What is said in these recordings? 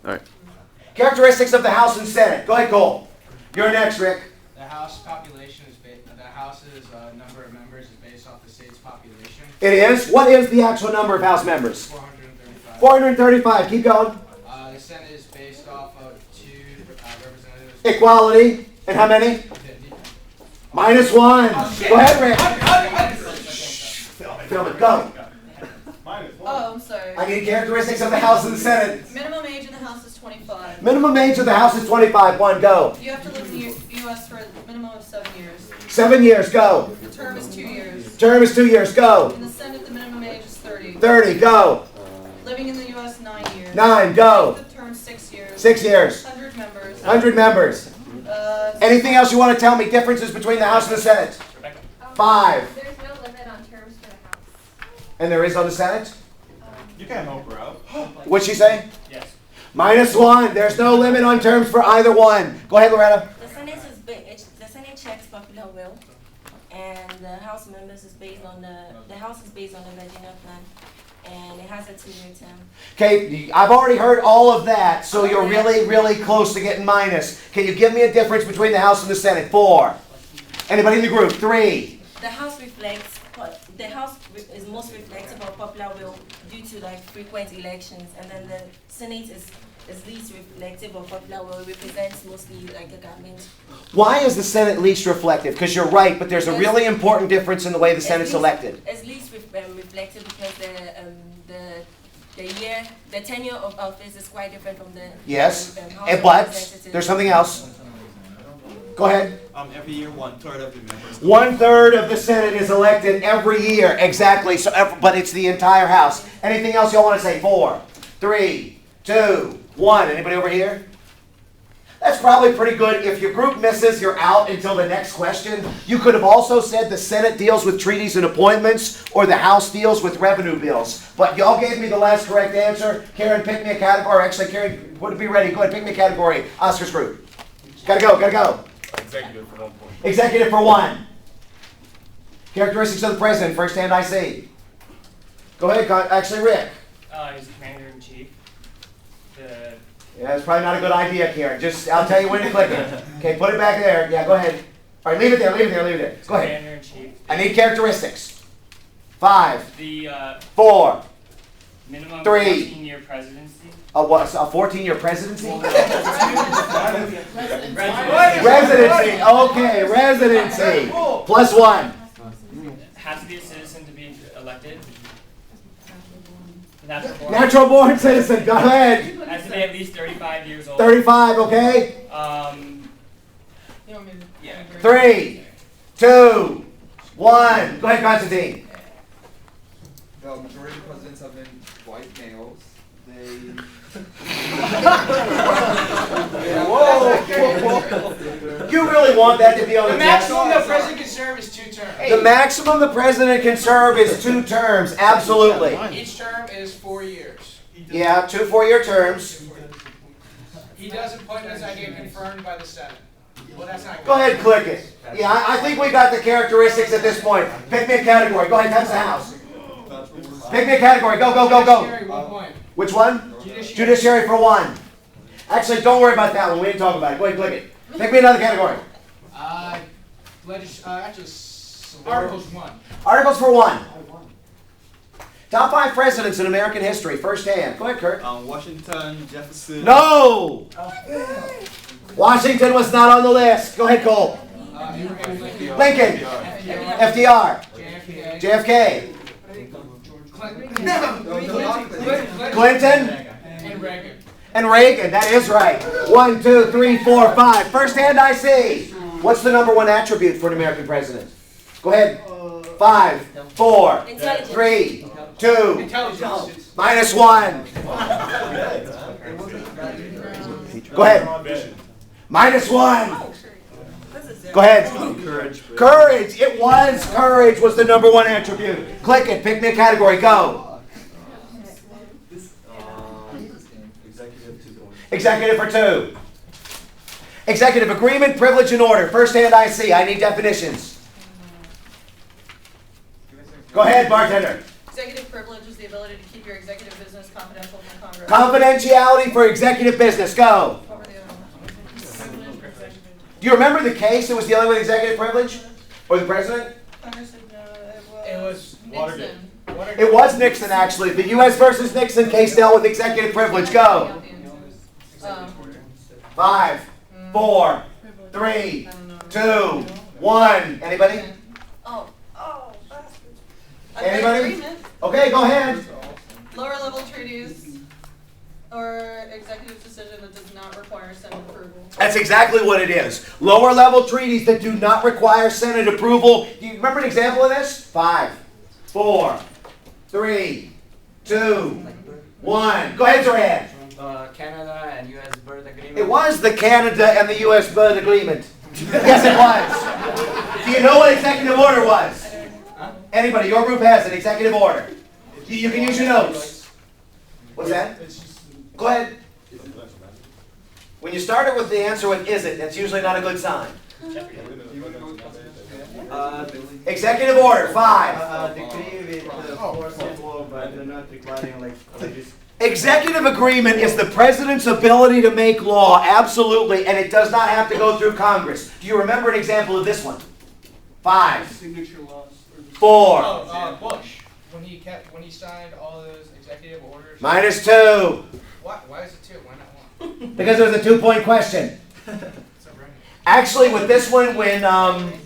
All right. Characteristics of the House and Senate. Go ahead, Cole. You're next, Rick. The House population is the House's number of members is based off the state's population. It is. What is the actual number of House members? 435. 435. Keep going. The Senate is based off of 2 representatives. Equality. And how many? 50. -1. Go ahead, Rick. Film it. Go. Oh, I'm sorry. I need characteristics of the House and the Senate. Minimum age in the House is 25. Minimum age of the House is 25. 1. Go. You have to live in the U.S. for a minimum of 7 years. 7 years. Go. The term is 2 years. Term is 2 years. Go. In the Senate, the minimum age is 30. 30. Go. Living in the U.S. 9 years. 9. Go. The term 6 years. 6 years. 100 members. 100 members. Anything else you want to tell me? Differences between the House and the Senate? 5. There's no limit on terms for the House. And there is on the Senate? You can help her out. What'd she say? Yes. -1. There's no limit on terms for either one. Go ahead, Loretta. The Senate checks popular will, and the House members is based on the House is based on the Virginia plan, and it has a 2-year term. Okay, I've already heard all of that, so you're really, really close to getting minus. Can you give me a difference between the House and the Senate? 4. Anybody in the group? 3. The House is most reflective of popular will due to like frequent elections, and then the Senate is least reflective of popular will. It represents mostly like the government. Why is the Senate least reflective? Because you're right, but there's a really important difference in the way the Senate's elected. It's least reflective because the tenure of office is quite different from the Yes, House of but Representatives. there's something else. Go ahead. Every year, 1/3 of the members. 1/3 of the Senate is elected every year. Exactly. So, but it's the entire House. Anything else y'all want to say? 4, 3, 2, 1. Anybody over here? That's probably pretty good. If your group misses, you're out until the next question. You could have also said the Senate deals with treaties and appointments, or the House deals with revenue bills. But y'all gave me the last correct answer. Karen, pick me a category. Actually, Karen, would it be ready? Go ahead, pick me a category. Oscar's group. Gotta go, gotta go. Executive for 1 point. Executive for 1. Characteristics of the president, first hand I see. Go ahead, actually, Rick. He's commander-in-chief. Yeah, it's probably not a good idea, Karen. I'll tell you when to click it. Okay, put it back there. Yeah, go ahead. All right, leave it there, leave it there, leave it there. Go ahead. Commander-in-chief. I need characteristics. 5, The 4, minimum 3. 14-year presidency. A 14-year presidency? Residency. Okay, residency. +1. Has to be a citizen to be elected. Natural born. Natural born citizen, go ahead. Has to be at least 35 years old. 35, okay? You don't mean Yeah. 3, 2, 1. Go ahead, Constantine. The majority of presidents have been white males. You really want that to be on the The maximum the president can serve is 2 terms. The maximum the president can serve is 2 terms, absolutely. Each term is 4 years. Yeah, 2 4-year terms. He does appointments that get confirmed by the Senate. Well, that's not good. Go ahead, click it. Yeah, I think we got the characteristics at this point. Pick me a category. Go ahead, touch the House. Pick me a category. Go, go, go, go. Judiciary, 1 point. Which one? Judiciary. Judiciary for 1. Actually, don't worry about that one. We didn't talk about it. Go ahead, click it. Pick me another category. Articles 1. Articles for 1. Top 5 presidents in American history, first hand. Go ahead, Kurt. Washington, Jefferson. No! Washington was not on the list. Go ahead, Cole. Lincoln. FDR. JFK. Clinton. And Reagan. And Reagan. That is right. 1, 2, 3, 4, 5. First hand I see. What's the number 1 attribute for an American president? Go ahead. 5, 4, 3, 2, Intelligence. -1. Go ahead. -1. Go ahead. Courage. Courage. It was courage was the number 1 attribute. Click it. Pick me a category. Go. Executive for 2. Executive agreement, privilege, and order. First hand I see. I need definitions. Go ahead, bartender. Executive privilege is the ability to keep your executive business confidential from Congress. Confidentiality for executive business. Go. What were the other ones? Do you remember the case that was dealing with executive privilege? Or the president? Congress said no, It was Watergate. Nixon. Watergate. It was Nixon, actually. The U.S. versus Nixon case dealt with executive privilege. Go. Executive order. 5, 4, 3, I don't know. 2, 1. Anybody? Oh, bastard. Anybody? Agreement, Okay, go ahead. lower level treaties, or executive decision that does not require Senate approval. That's exactly what it is. Lower level treaties that do not require Senate approval. Do you remember an example of this? 5, 4, 3, 2, 1. Go ahead, Zoran. Canada and U.S. bird agreement. It was the Canada and the U.S. Bird Agreement. Yes, it was. Do you know what executive order was? Anybody, your group has an executive order. You can use your notes. What's that? Go ahead. When you start it with the answer with "is it," that's usually not a good sign. Executive order 5. Decree with force of law, but they're not requiring like Executive agreement is the president's ability to make law, absolutely, and it does not have to go through Congress. Do you remember an example of this one? 5, Signature laws. 4, Bush. When he signed all those executive orders. -2. Why is it 2? Why not 1? Because it was a 2-point question. So right. Actually, with this one, when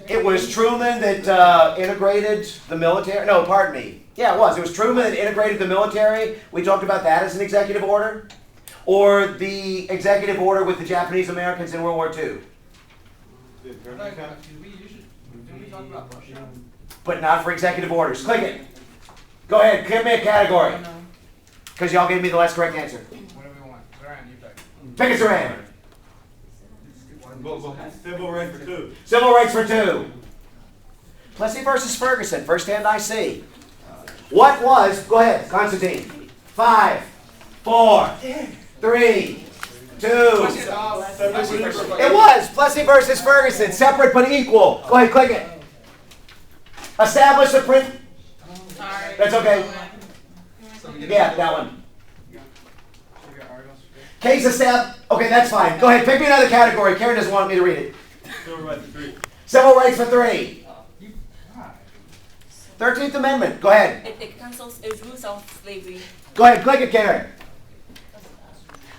it was Truman that integrated the military. No, pardon me. Yeah, it was. It was Truman that integrated the military. We talked about that as an executive order. Or the executive order with the Japanese Americans in World War II. Didn't we talk about Bush? But not for executive orders. Click it. Go ahead. Give me a category. Because y'all gave me the last correct answer. What do we want? Zoran, you pick. Pick a Zoran. Civil rights for 2. Civil rights for 2. Plessy versus Ferguson. First hand I see. What was, go ahead, Constantine. 5, 4, 3, 2. It was Plessy versus Ferguson. Separate but equal. Go ahead, click it. Establish the print. Sorry. That's okay. Yeah, that one. Case established. Okay, that's fine. Go ahead, pick me another category. Karen doesn't want me to read it. Civil rights for 3. Civil rights for 3. 13th Amendment. Go ahead. It cancels, it rules out slavery. Go ahead, click it, Karen.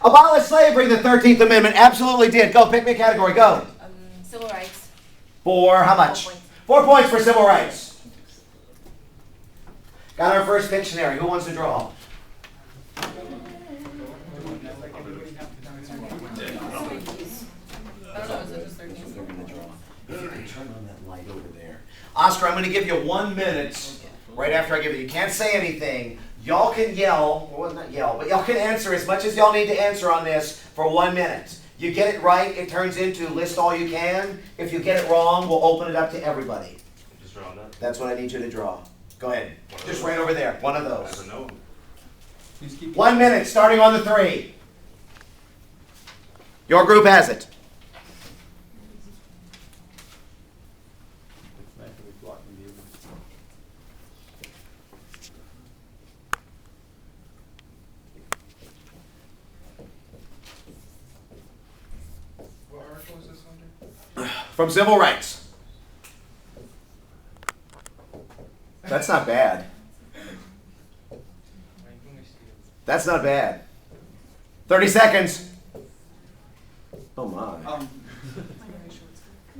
Abolish slavery, the 13th Amendment absolutely did. Go, pick me a category. Go. Civil rights. For how much? 4 points. 4 points for civil rights. Got our first dictionary. Who wants to draw? I don't know, is it just 13? If you can turn on that light over there. Oscar, I'm going to give you 1 minute right after I give it. You can't say anything. Y'all can yell, well, not yell, but y'all can answer as much as y'all need to answer on this for 1 minute. You get it right, it turns into list all you can. If you get it wrong, we'll open it up to everybody. Just draw that. That's what I need you to draw. Go ahead. Just right over there. One of those. No. 1 minute, starting on the 3. Your group has it. What article is this under? From civil rights. That's not bad. That's not bad. 30 seconds. Oh my.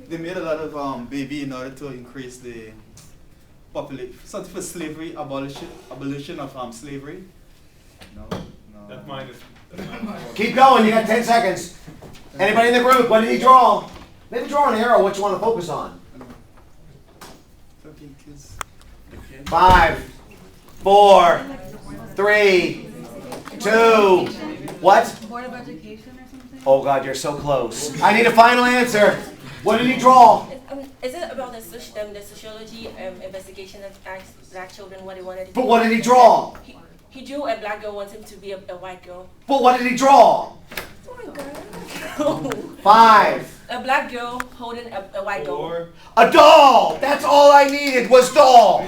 They made a lot of baby in order to increase the population. Something for slavery, abolition of slavery. No. That's mine. Keep going, you got 10 seconds. Anybody in the group, what did he draw? Maybe draw an arrow, what you want to focus on. 13 kids. 5, 4, 3, 2. What? Board of Education or something? Oh God, you're so close. I need a final answer. What did he draw? Is it about the sociology investigation that asked black children what they wanted to do? But what did he draw? He drew a black girl wanting to be a white girl. But what did he draw? Oh my god. 5. A black girl holding a white girl. A doll! That's all I needed was doll.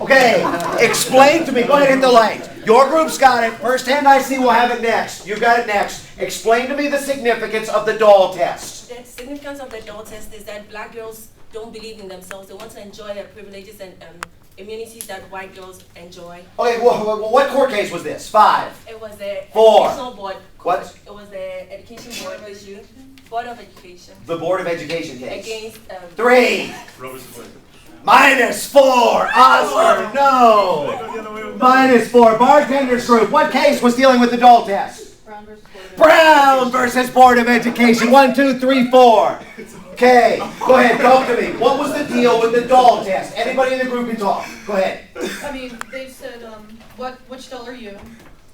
Okay, explain to me. Go ahead and hit the light. Your group's got it. First hand I see will have it next. You got it next. Explain to me the significance of the doll test. The significance of the doll test is that black girls don't believe in themselves. They want to enjoy their privileges and immunities that white girls enjoy. Okay, well, what court case was this? 5. It was the 4. educational board. What? It was the education board issue. Board of Education. The Board of Education case. Against 3. -4. Oscar, no. -4. Bartender's group. What case was dealing with the doll test? Brown versus Board of Education. 1, 2, 3, 4. Okay, go ahead, talk to me. What was the deal with the doll test? Anybody in the group can talk. Go ahead. I mean, they said, which doll are you?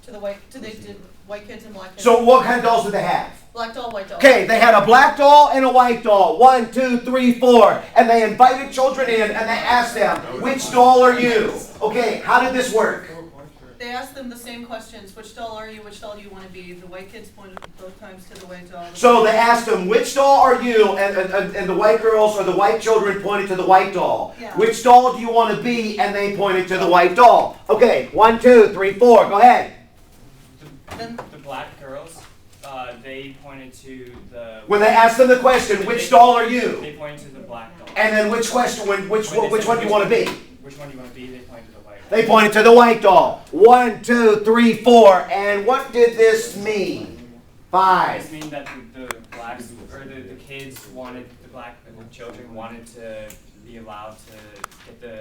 To white kids and black kids. So what kind of dolls did they have? Black doll, white doll. Okay, they had a black doll and a white doll. 1, 2, 3, 4. And they invited children in and they asked them, which doll are you? Okay, how did this work? They asked them the same questions. Which doll are you? Which doll do you want to be? The white kids pointed both times to the white doll. So they asked them, which doll are you? And the white girls or the white children pointed to the white doll. Yeah. Which doll do you want to be? And they pointed to the white doll. Okay, 1, 2, 3, 4. Go ahead. The black girls, they pointed to the. When they asked them the question, which doll are you? They pointed to the black doll. And then which question? Which one do you want to be? Which one do you want to be? They pointed to the white. They pointed to the white doll. 1, 2, 3, 4. And what did this mean? 5. This means that the blacks or the kids wanted the children wanted to be allowed to get the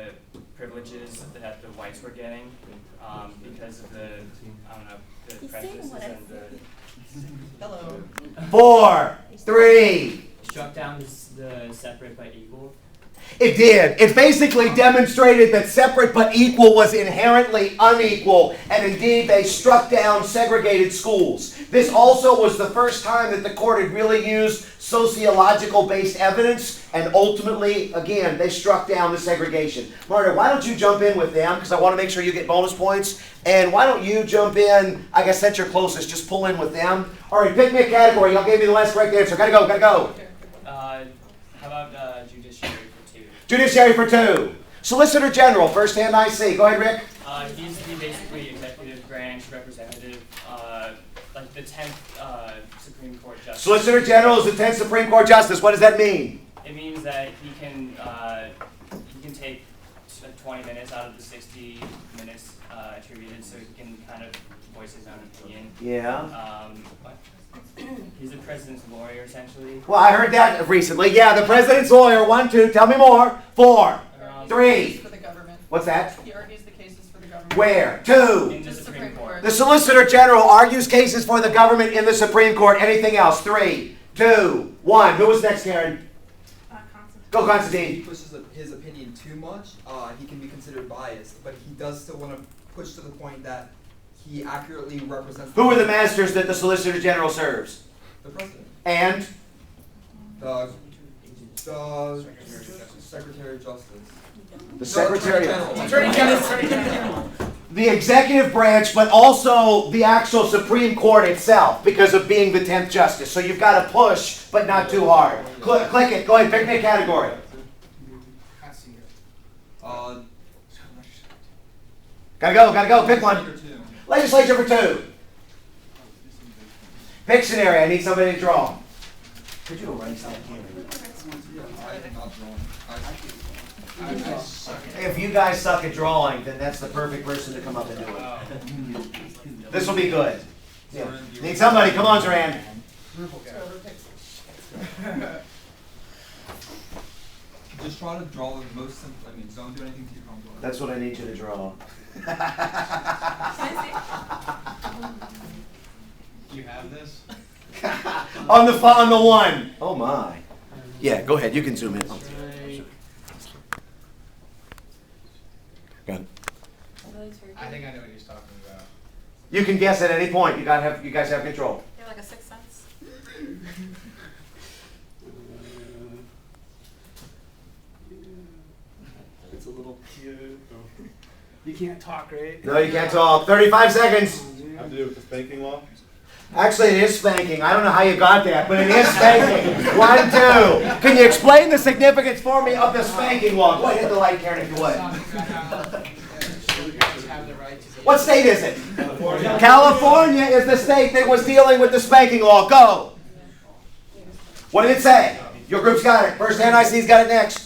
privileges that the whites were getting because of the the prejudices and the. Hello. 4, 3. Struck down the separate but equal. It did. It basically demonstrated that separate but equal was inherently unequal, and indeed they struck down segregated schools. This also was the first time that the court had really used sociological-based evidence, and ultimately, again, they struck down the segregation. Marta, why don't you jump in with them, because I want to make sure you get bonus points, and why don't you jump in, I guess that's your closest, just pull in with them. All right, pick me a category. Y'all gave me the last correct answer. Gotta go. How about judiciary for 2? Judiciary for 2. Solicitor General, first hand I see. Go ahead, Rick. He's the basically executive branch representative, like the 10th Supreme Court justice. Solicitor General is the 10th Supreme Court Justice. What does that mean? It means that he can take 20 minutes out of the 60 minutes attributed, so he can kind of voice his own opinion. Yeah. He's the president's lawyer, essentially. Well, I heard that recently. Yeah, the president's lawyer. 1, 2. Tell me more. 4, 3. For the government. What's that? He argues the cases for the government. Where? 2. In the Supreme Court. The Solicitor General argues cases for the government in the Supreme Court. Anything else? 3, 2, 1. Who was next, Karen? Go, Constantine. If he pushes his opinion too much, he can be considered biased, but he does still want to push to the point that he accurately represents. Who are the masters that the Solicitor General serves? The president. And? The Secretary of Justice. The Secretary. Attorney General. The executive branch, but also the actual Supreme Court itself, because of being the 10th Justice. So you've got to push, but not too hard. Click it. Go ahead, pick me a category. Gotta go. Pick one. Legislature for 2. Pick scenario. I need somebody to draw. Could you go right side here? If you guys suck at drawing, then that's the perfect person to come up and do it. This will be good. Yeah. Need somebody. Come on, Zoran. Just try to draw the most simple. I mean, don't do anything too complex. That's what I need you to draw. Do you have this? on the 1. Oh my. Yeah, go ahead. You can zoom in. Go ahead. I think I know what he's talking about. You can guess at any point. You guys have control. You're like a sixth sense. It's a little cute. You can't talk, right? No, you can't talk. 35 seconds. Have to do with the spanking law? Actually, it is spanking. I don't know how you got that, but it is spanking. 1, 2. Can you explain the significance for me of the spanking law? Go ahead, hit the light, Karen, if you would. What state is it? California is the state that was dealing with the spanking law. Go. What did it say? Your group's got it. First NIC's got it next.